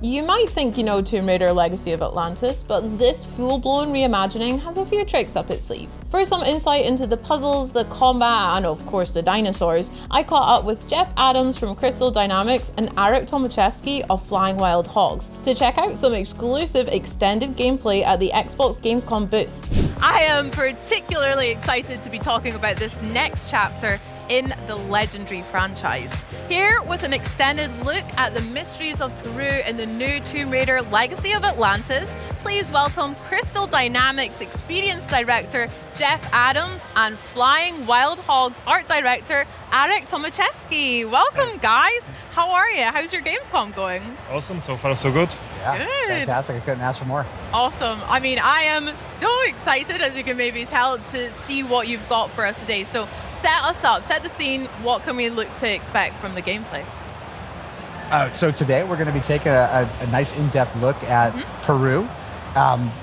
You might think you know Tomb Raider Legacy of Atlantis, but this full-blown reimagining has a few tricks up its sleeve. For some insight into the puzzles, the combat, and of course the dinosaurs, I caught up with Jeff Adams from Crystal Dynamics and Arek Tomaszewski of Flying Wild Hogs to check out some exclusive extended gameplay at the Xbox Gamescom booth. I am particularly excited to be talking about this next chapter in the legendary franchise. Here with an extended look at the mysteries of Peru in the new Tomb Raider Legacy of Atlantis, please welcome Crystal Dynamics Experience Director Jeff Adams and Flying Wild Hogs Art Director Arek Tomaszewski. Welcome guys, how are you? How's your Gamescom going? Awesome, so far so good. Yeah, good. Fantastic, I couldn't ask for more. Awesome, I mean I am so excited, as you can maybe tell, to see what you've got for us today. So set us up, set the scene, what can we look to expect from the gameplay? So today we're going to be taking a nice in-depth look at Peru.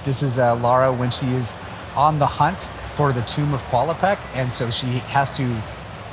This is Lara when she is on the hunt for the tomb of Qualipec, and so she has to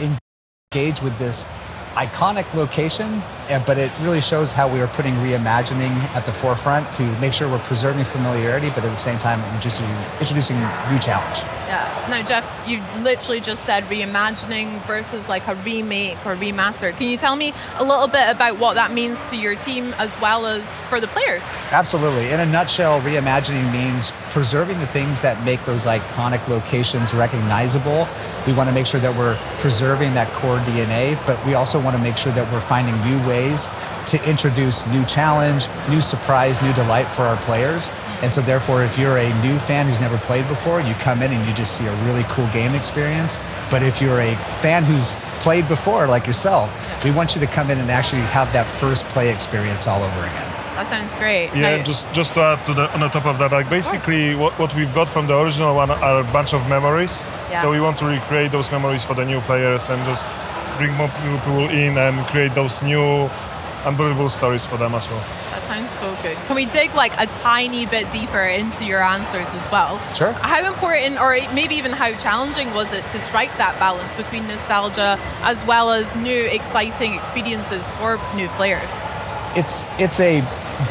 engage with this iconic location, but it really shows how we are putting reimagining at the forefront to make sure we're preserving familiarity, but at the same time introducing new challenge. Yeah. Now, Jeff, you literally just said reimagining versus like a remake or remaster. Can you tell me a little bit about what that means to your team as well as for the players? Absolutely. In a nutshell, reimagining means preserving the things that make those iconic locations recognizable. We want to make sure that we're preserving that core DNA, but we also want to make sure that we're finding new ways to introduce new challenge, new surprise, new delight for our players. And so therefore, if you're a new fan who's never played before, you come in and you just see a really cool game experience. But if you're a fan who's played before, like yourself, we want you to come in and actually have that first play experience all over again. That sounds great. Yeah, just to add on the top of that, like basically what we've got from the original one are a bunch of memories. Yeah. So we want to recreate those memories for the new players and just bring more people in and create those new unbelievable stories for them as well. That sounds so good. Can we dig like a tiny bit deeper into your answers as well? Sure. How important, or maybe even how challenging was it to strike that balance between nostalgia as well as new exciting experiences for new players? It's a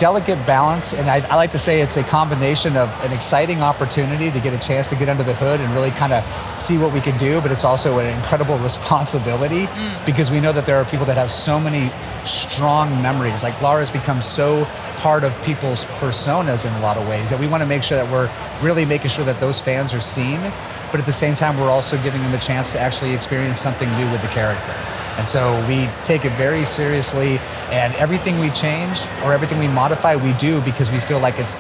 delicate balance, and I like to say it's a combination of an exciting opportunity to get a chance to get under the hood and really kind of see what we can do, but it's also an incredible responsibility because we know that there are people that have so many strong memories. Like Lara's become so part of people's personas in a lot of ways that we want to make sure that we're really making sure that those fans are seen, but at the same time we're also giving them a chance to actually experience something new with the character. And so we take it very seriously, and everything we change or everything we modify, we do because we feel like it's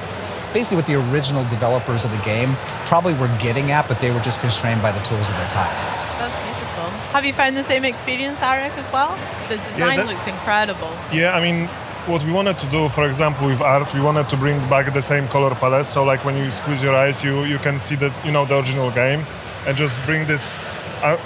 basically what the original developers of the game probably were getting at, but they were just constrained by the tools of their time. That's beautiful. Have you found the same experience, Arek, as well? The design looks incredible. Yeah, I mean, what we wanted to do, for example, with art, we wanted to bring back the same color palette. So like when you squeeze your eyes, you can see the original game, and just bring this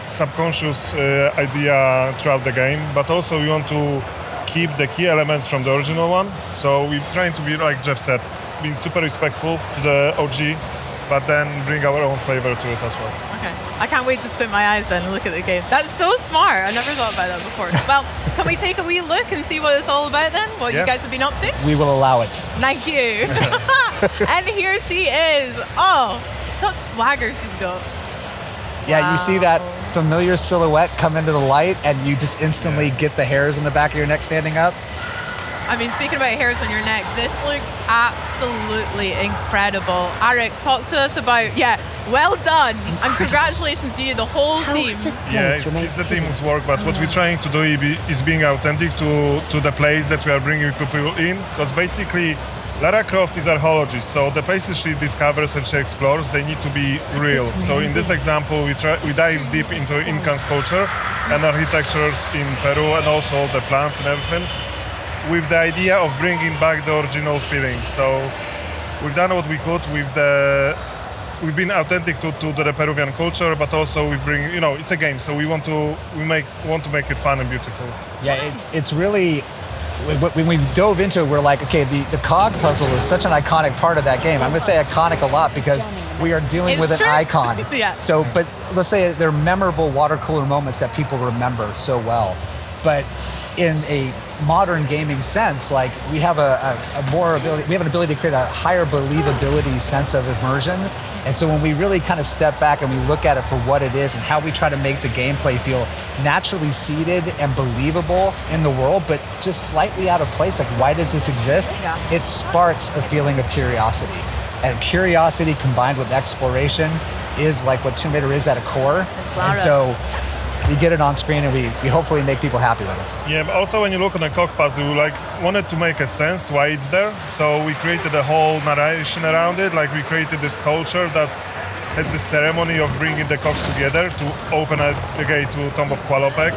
subconscious idea throughout the game, but also we want to keep the key elements from the original one. So we're trying to be, like Jeff said, being super respectful to the OG, but then bring our own flavor to it as well. Okay, I can't wait to spin my eyes then and look at the game. That's so smart. I never thought about that before. Well, can we take a wee look and see what it's all about then? What you guys have been up to? We will allow it. Thank you. And here she is. Oh, such swagger she's got. Yeah, Wow. you see that familiar silhouette come into the light and you just instantly get the hairs on the back of your neck standing up. I mean, speaking about hairs on your neck, this looks absolutely incredible. Arek, talk to us about, well done. Incredible. And congratulations to you, the whole team. It's the team's work, but what we're trying to do is being authentic to the place that we are bringing people in, because basically Lara Croft is archaeologist, so the places she discovers and she explores, they need to be real. So in this example, we dive deep into Incan culture and architectures in Peru, and also the plants and everything, with the idea of bringing back the original feeling. So we've done what we could we've been authentic to the Peruvian culture, but also we bring, it's a game, so we want to make it fun and beautiful. Yeah, it's really, when we dove into it, we're like, okay, the cog puzzle is such an iconic part of that game. I'm going to say iconic a lot because we are dealing with an icon. Yeah. So, but let's say they're memorable water cooler moments that people remember so well. But in a modern gaming sense, like we have we have an ability to create a higher believability sense of immersion. And so when we really kind of step back and we look at it for what it is and how we try to make the gameplay feel naturally seated and believable in the world, but just slightly out of place, like why does this exist? Yeah. It sparks a feeling of curiosity. And curiosity combined with exploration is like what Tomb Raider is at a core. And so we get it on screen and we hopefully make people happy with it. Yeah, but also when you look on the cog puzzle, we wanted to make a sense why it's there. So we created a whole narration around it. Like we created this culture that has this ceremony of bringing the cogs together to open the gate to Tomb of Qualopec.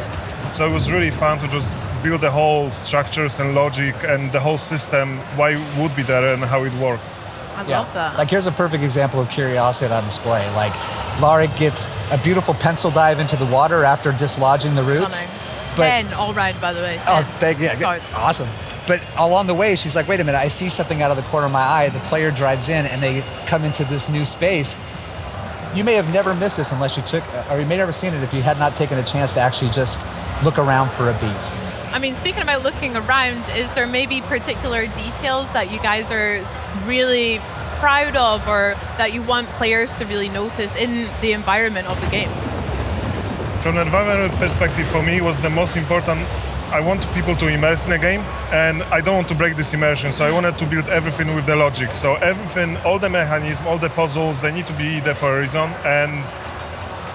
So it was really fun to just build the whole structures and logic and the whole system, why it would be there and how it worked. I love that. Like here's a perfect example of curiosity on display. Like Arek gets a beautiful pencil dive into the water after dislodging the roots. Stunning. 10 all round, by the way. 10. Oh, thank you. Awesome. But along the way, she's like, wait a minute, I see something out of the corner of my eye. The player drives in and they come into this new space. You may have never missed this unless you or you may never seen it if you had not taken a chance to actually just look around for a beat. I mean, speaking about looking around, is there maybe particular details that you guys are really proud of or that you want players to really notice in the environment of the game? From an environment perspective, for me, was the most important. I want people to immerse in a game, and I don't want to break this immersion, so I wanted to build everything with the logic. So everything, all the mechanisms, all the puzzles, they need to be there for a reason, and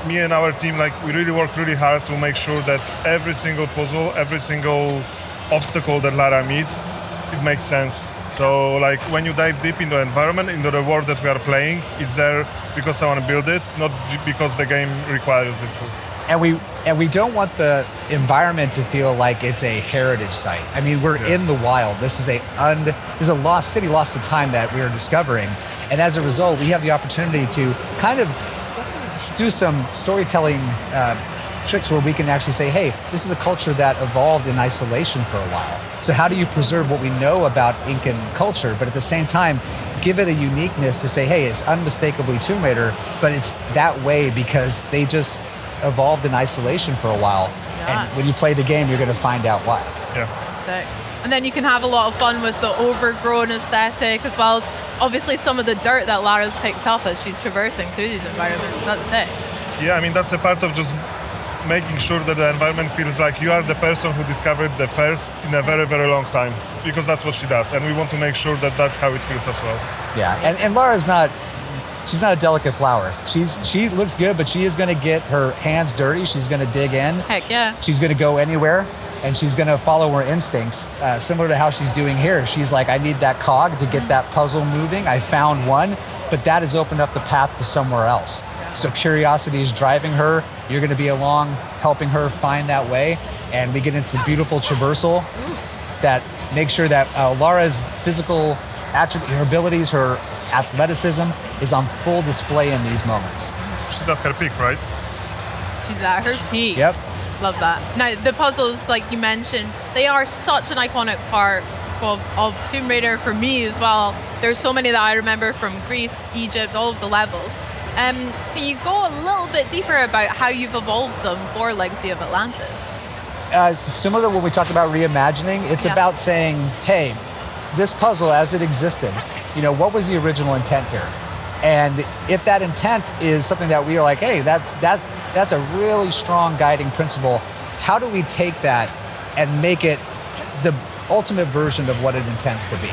me and our team, we really work really hard to make sure that every single puzzle, every single obstacle that Lara meets, it makes sense. So when you dive deep into the environment, into the world that we are playing, it's there because I want to build it, not because the game requires it to. And we don't want the environment to feel like it's a heritage site. I mean, we're in the wild. This is a lost city, lost to time that we are discovering. And as a result, we have the opportunity to kind of do some storytelling tricks where we can actually say, hey, this is a culture that evolved in isolation for a while. So how do you preserve what we know about Incan culture, but at the same time, give it a uniqueness to say, hey, it's unmistakably Tomb Raider, but it's that way because they just evolved in isolation for a while. Yeah. And when you play the game, you're going to find out why. Yeah. Sick. And then you can have a lot of fun with the overgrown aesthetic as well as obviously some of the dirt that Lara's picked up as she's traversing through these environments. That's sick. Yeah, I mean, that's a part of just making sure that the environment feels like you are the person who discovered the first in a very, very long time, because that's what she does. And we want to make sure that that's how it feels as well. Yeah, and Lara's she's not a delicate flower. She looks good, but she is going to get her hands dirty. She's going to dig in. Heck yeah. She's going to go anywhere. And she's going to follow her instincts, similar to how she's doing here. She's like, I need that cog to get that puzzle moving. I found one, but that has opened up the path to somewhere else. So curiosity is driving her. You're going to be along, helping her find that way. And we get into beautiful traversal that makes sure that Lara's physical attributes, her abilities, her athleticism is on full display in these moments. She's at her peak, right? She's at her peak. Yep. Love that. Now, the puzzles, like you mentioned, they are such an iconic part of Tomb Raider for me as well. There's so many that I remember from Greece, Egypt, all of the levels. Can you go a little bit deeper about how you've evolved them for Legacy of Atlantis? Similar to what we talked about reimagining, it's about saying, hey, this puzzle as it existed, what was the original intent here? And if that intent is something that we are like, hey, that's a really strong guiding principle. How do we take that and make it the ultimate version of what it intends to be?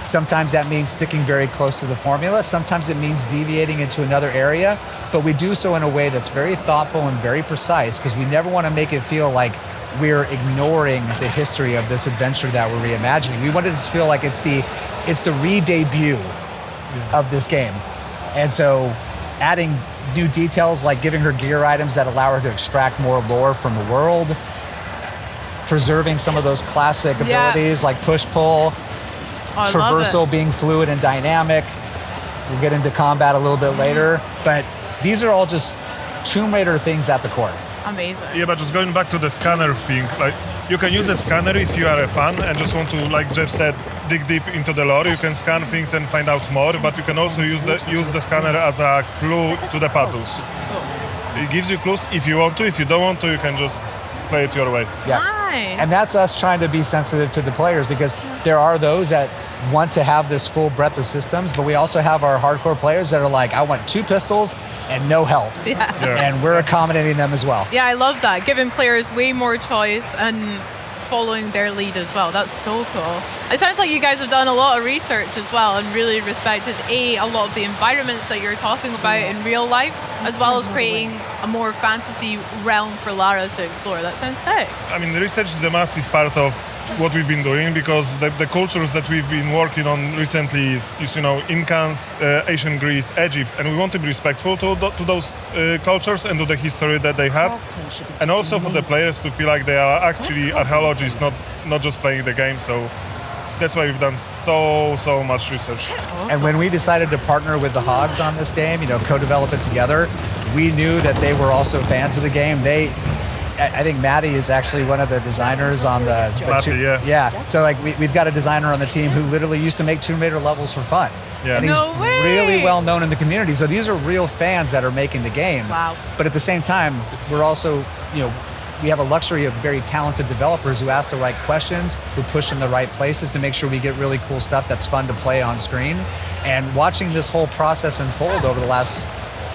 Sometimes that means sticking very close to the formula. Sometimes it means deviating into another area, but we do so in a way that's very thoughtful and very precise because we never want to make it feel like we're ignoring the history of this adventure that we're reimagining. We want it to feel like it's the re-debut of this game. And so adding new details like giving her gear items that allow her to extract more lore from the world, preserving some of those classic abilities like push-pull, traversal being fluid and dynamic. We'll get into combat a little bit later, but these are all just Tomb Raider things at the core. Amazing. Yeah, but just going back to the scanner thing, you can use a scanner if you are a fan and just want to, like Jeff said, dig deep into the lore. You can scan things and find out more, but you can also use the scanner as a clue to the puzzles. It gives you clues if you want to. If you don't want to, you can just play it your way. Yeah. nice. And that's us trying to be sensitive to the players, because there are those that want to have this full breadth of systems, but we also have our hardcore players that are like, I want 2 pistols and no help. And we're accommodating them as well. Yeah, I love that. Giving players way more choice and following their lead as well. That's so cool. It sounds like you guys have done a lot of research as well and really respected a lot of the environments that you're talking about in real life, as well as creating a more fantasy realm for Lara to explore. That sounds sick. I mean, the research is a massive part of what we've been doing, because the cultures that we've been working on recently is Incans, ancient Greece, Egypt, and we want to be respectful to those cultures and to the history that they have, and also for the players to feel like they are actually archaeologists, not just playing the game. So that's why we've done so much research. And when we decided to partner with the Hogs on this game, co-develop it together, we knew that they were also fans of the game. I think Maddie is actually one of the designers on the So we've got a designer on the team who literally used to make Tomb Raider levels for fun. Yeah. And he's really well known in the community. So these are real fans that are making the game. Wow. But at the same time, we're also, we have a luxury of very talented developers who ask the right questions, who push in the right places to make sure we get really cool stuff that's fun to play on screen. And watching this whole process unfold over the last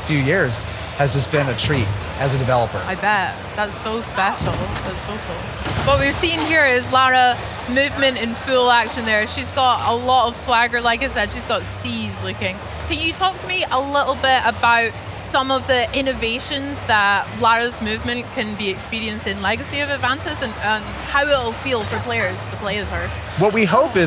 few years has just been a treat as a developer. I bet. That's so special. That's so cool. What we've seen here is Lara movement in full action there. She's got a lot of swagger. Like I said, she's got steez looking. Can you talk to me a little bit about some of the innovations that Lara's movement can be experienced in Legacy of Atlantis, and how it'll feel for players to play as her? What we hope it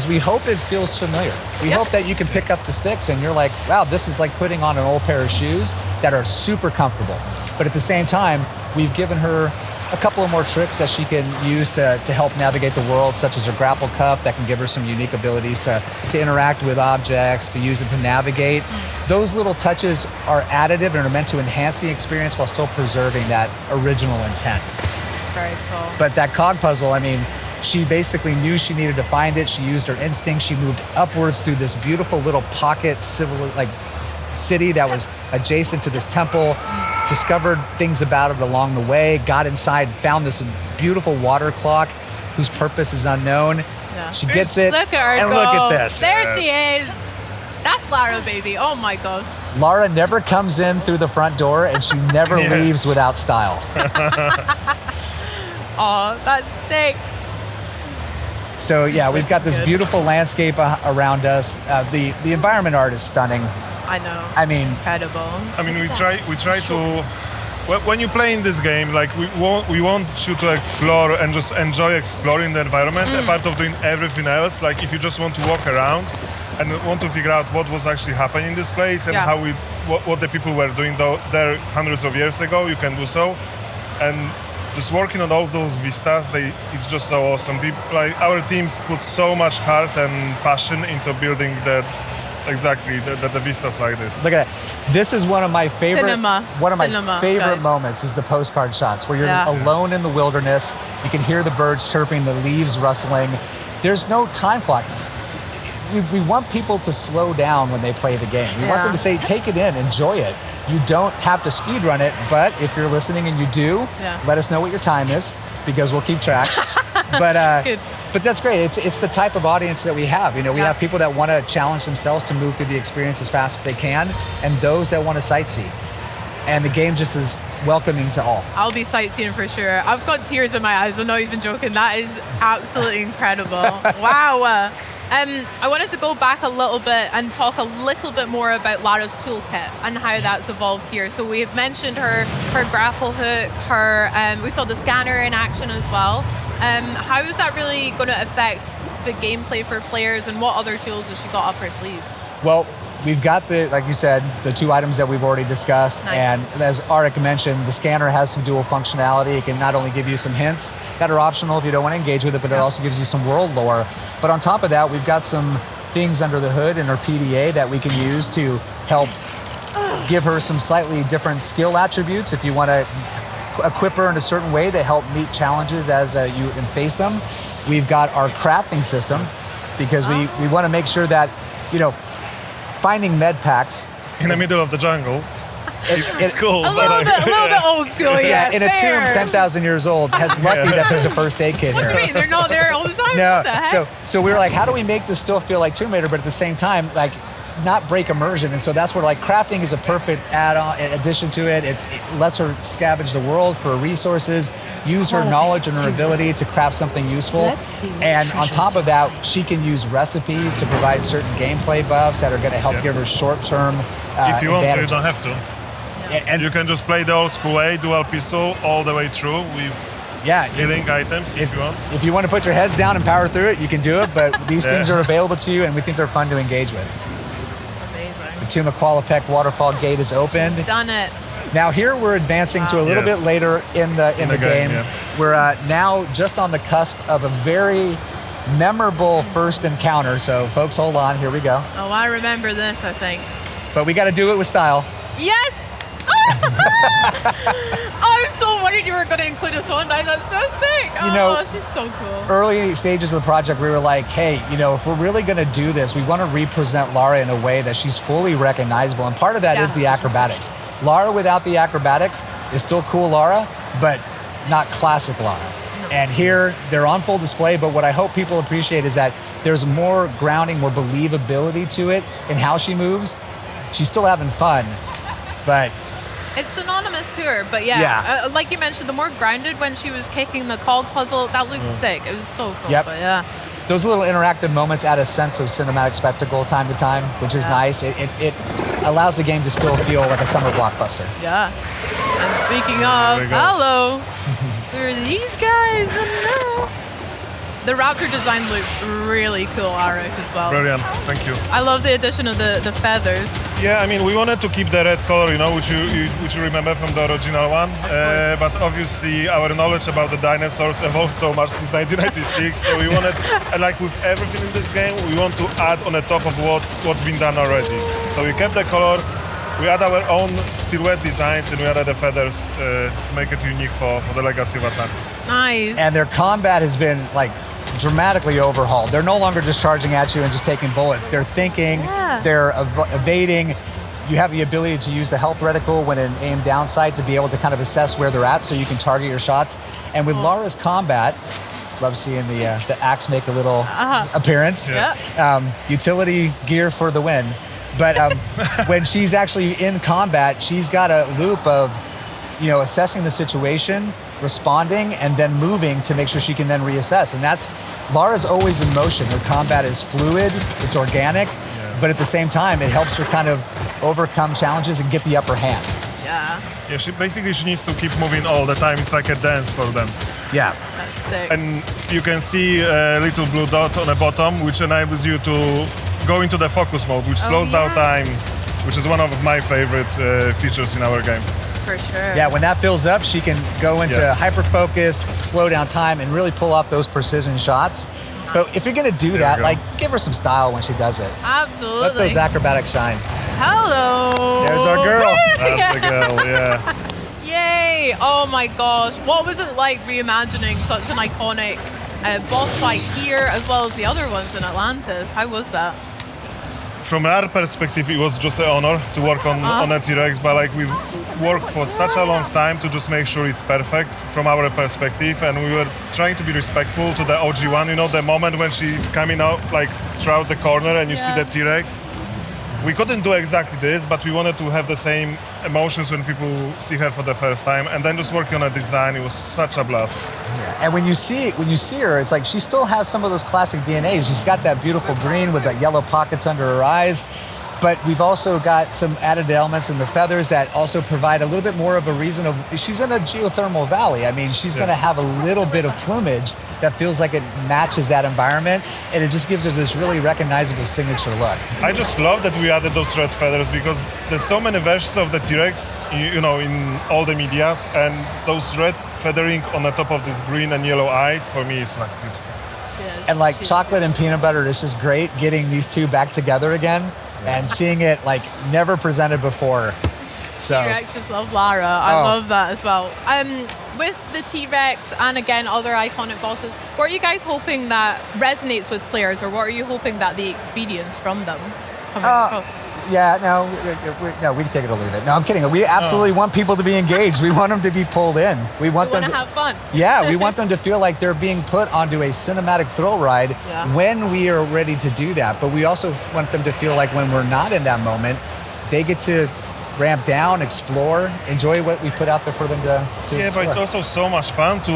feels familiar. We hope that you can pick up the sticks and you're like, wow, this is like putting on an old pair of shoes that are super comfortable. But at the same time, we've given her a couple of more tricks that she can use to help navigate the world, such as her grapple cuff that can give her some unique abilities to interact with objects, to use it to navigate. Those little touches are additive and are meant to enhance the experience while still preserving that original intent. Very cool. But that cog puzzle, she basically knew she needed to find it. She used her instinct. She moved upwards through this beautiful little pocket city that was adjacent to this temple, discovered things about it along the way, got inside, found this beautiful water clock whose purpose is unknown. Yeah. She gets it, look at her and go. Look at this. There she is. That's Lara, baby. Oh my gosh. Lara never comes in through the front door, and she never leaves without style. Oh, that's sick. So yeah, we've got this beautiful landscape around us. The environment art is stunning. I know. Incredible. We try to. When you play in this game, we want you to explore and just enjoy exploring the environment, apart of doing everything else. Like if you just want to walk around and want to figure out what was actually happening in this place and what the people were doing there hundreds of years ago, you can do so. And just working on all those vistas, it's just so awesome. Our teams put so much heart and passion into building the vistas like this. Look at that. This is one of my favorite moments is the postcard shots where you're alone in the wilderness. You can hear the birds chirping, the leaves rustling. There's no time clock. We want people to slow down when they play the game. We want them to say, take it in, enjoy it. You don't have to speed run it, but if you're listening and you do, let us know what your time is, because we'll keep track. But that's great. It's the type of audience that we have. We have people that want to challenge themselves to move through the experience as fast as they can, and those that want to sightsee. And the game just is welcoming to all. I'll be sightseeing for sure. I've got tears in my eyes. I'm not even joking. That is absolutely incredible. Wow. I wanted to go back a little bit and talk a little bit more about Lara's toolkit and how that's evolved here. So we have mentioned her grapple hook, we saw the scanner in action as well. How is that really going to affect the gameplay for players, and what other tools has she got up her sleeve? Well, we've got like you said, the 2 items that we've already discussed. Nice. And as Arek mentioned, the scanner has some dual functionality. It can not only give you some hints that are optional if you don't want to engage with it, but it also gives you some world lore. But on top of that, we've got some things under the hood in her PDA that we can use to help give her some slightly different skill attributes if you want to equip her in a certain way to help meet challenges as you face them. We've got our crafting system, because we want to make sure that, finding med packs in the middle of the jungle. It's cool. A little bit old school, yeah. In a fair. tomb 10,000 years old, has lucky that there's a first aid kit What here. do you mean? They're not there all the time? No, What the heck? so we were like, how do we make this still feel like Tomb Raider, but at the same time, like, not break immersion? And so that's where, like, crafting is a perfect add-on addition to it. It lets her scavenge the world for resources, use her knowledge and her ability to craft something useful. Let's see what And on top of treasures that, she can use recipes to provide certain gameplay buffs that are going to help give her short-term If you want to, you advantages. don't have to. And You can just play the old school way, dual pistol, all the way through with healing items if you want. If you want to put your heads down and power through it, you can do it, but these things are available to you, and we think they're fun to engage with. Amazing. The Tomb of Qualipec waterfall gate is opened. Done it. Now here we're advancing to a little Yes. bit later in the game. yeah. We're now just on the cusp of a very memorable first encounter. So folks, hold on. Here we go. Oh, I remember this, I think. But we got to do it with style. Yes! I'm so worried you were going to include us on that. That's so sick. You know, she's so cool. Early stages of the project, we were like, hey, if we're really going to do this, we want to represent Lara in a way that she's fully recognizable. And part of that is the acrobatics. Lara without the acrobatics is still cool Lara, but not classic Lara. And here, they're on full display, but what I hope people appreciate is that there's more grounding, more believability to it in how she moves. She's still having fun, but It's synonymous to her, but like you mentioned, the more grounded when she was kicking the cog puzzle, that looked sick. It was so cool. Yep. But yeah. those little interactive moments add a sense of cinematic spectacle time to time, which is nice. It allows the game to still feel like a summer blockbuster. Yeah. And speaking of, we go. hello, who are these guys? Hello. The raptor design looks really cool, Arek, as well. Brilliant, thank you. I love the addition of the feathers. Yeah, I mean, we wanted to keep the red color, which you remember from the original one. But obviously, our knowledge about the dinosaurs evolved so much since 1996. So we wanted, like with everything in this game, we want to add on the top of what's been done already. So we kept the color. We add our own silhouette designs, and we added the feathers to make it unique for the legacy of Atlantis. Nice. And their combat has been like dramatically overhauled. They're no longer just charging at you and just taking bullets. They're thinking, they're evading. You have the ability to use the health reticle when in aim down sight to be able to kind of assess where they're at so you can target your shots. And with Lara's combat, love seeing the axe make a little appearance. Utility gear for the win. But when she's actually in combat, she's got a loop of, assessing the situation, responding, and then moving to make sure she can then reassess. And Lara's always in motion. Her combat is fluid, it's organic, but at the same time, it helps her kind of overcome challenges and get the upper hand. Yeah. Yeah, she needs to keep moving all the time. It's like a dance for them. Yeah. That's sick. And you can see a little blue dot on the bottom, which enables you to go into the focus mode, which slows down time, which is one of my favorite features in our game. For sure. Yeah, when that fills up, she can go into hyper focus, slow down time, and really pull off those precision shots. But if you're gonna do that, give her some style when she does it. Absolutely. Let those acrobatics shine. Hello. There's our girl. That's the girl, yeah. Yay! Oh my gosh. What was it like reimagining such an iconic boss fight here as well as the other ones in Atlantis? How was that? From our perspective, it was just an honor to work on a T-Rex, but we've worked for such a long time to just make sure it's perfect from our perspective, and we were trying to be respectful to the OG one. The moment when she's coming out throughout the corner and you see the T-Rex. We couldn't do exactly this, but we wanted to have the same emotions when people see her for the first time, and then just working on a design, it was such a blast. Yeah. And when you see her, it's like she still has some of those classic DNAs. She's got that beautiful green with the yellow pockets under her eyes, but we've also got some added elements in the feathers that also provide a little bit more of a reason of, she's in a geothermal valley. I mean, she's going to have a little bit of plumage that feels like it matches that environment, and it just gives her this really recognizable signature look. I just love that we added those red feathers because there's so many versions of the T-Rex, in all the medias, and those red feathering on the top of this green and yellow eyes, for me, it's beautiful. And chocolate and peanut butter, it's just great getting these two back together again and seeing it never presented before. So T-Rexes love Lara. I love that as well. With the T-Rex and again other iconic bosses, what are you guys hoping that resonates with players, or what are you hoping that they experience from them coming across? No, we can take it or leave it. No, I'm kidding. We absolutely want people to be engaged. We want them to be pulled in. We want them to have fun. Yeah, we want them to feel like they're being put onto a cinematic thrill ride when we are ready to do that. But we also want them to feel like when we're not in that moment, they get to ramp down, explore, enjoy what we put out there for them to explore. But it's also so much fun to,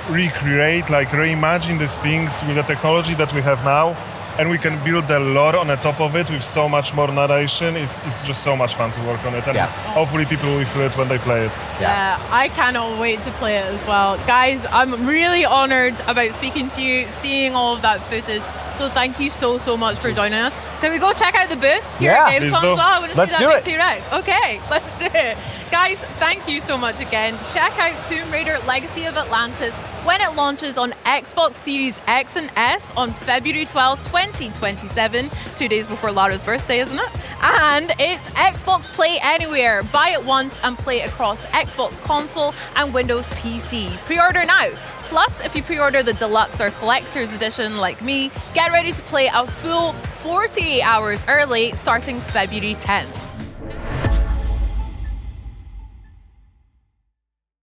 recreate, like reimagine these things with the technology that we have now. And we can build a lore on the top of it with so much more narration. It's just so much fun to work on it. And hopefully people will feel it when they play it. Yeah, I cannot wait to play it as well. Guys, I'm really honored about speaking to you, seeing all of that footage. So thank you so much for joining us. Can we go check out the booth here at Gamescom as well? I want to see that big T-Rex. Okay, let's do it. Guys, thank you so much again. Check out Tomb Raider Legacy of Atlantis when it launches on Xbox Series X and S on February 12, 2027, 2 days before Lara's birthday, isn't it? And it's Xbox Play Anywhere. Buy it once and play it across Xbox console and Windows PC. Pre-order now. Plus, if you pre-order the deluxe or collector's edition like me, get ready to play a full 48 hours early starting February 10th.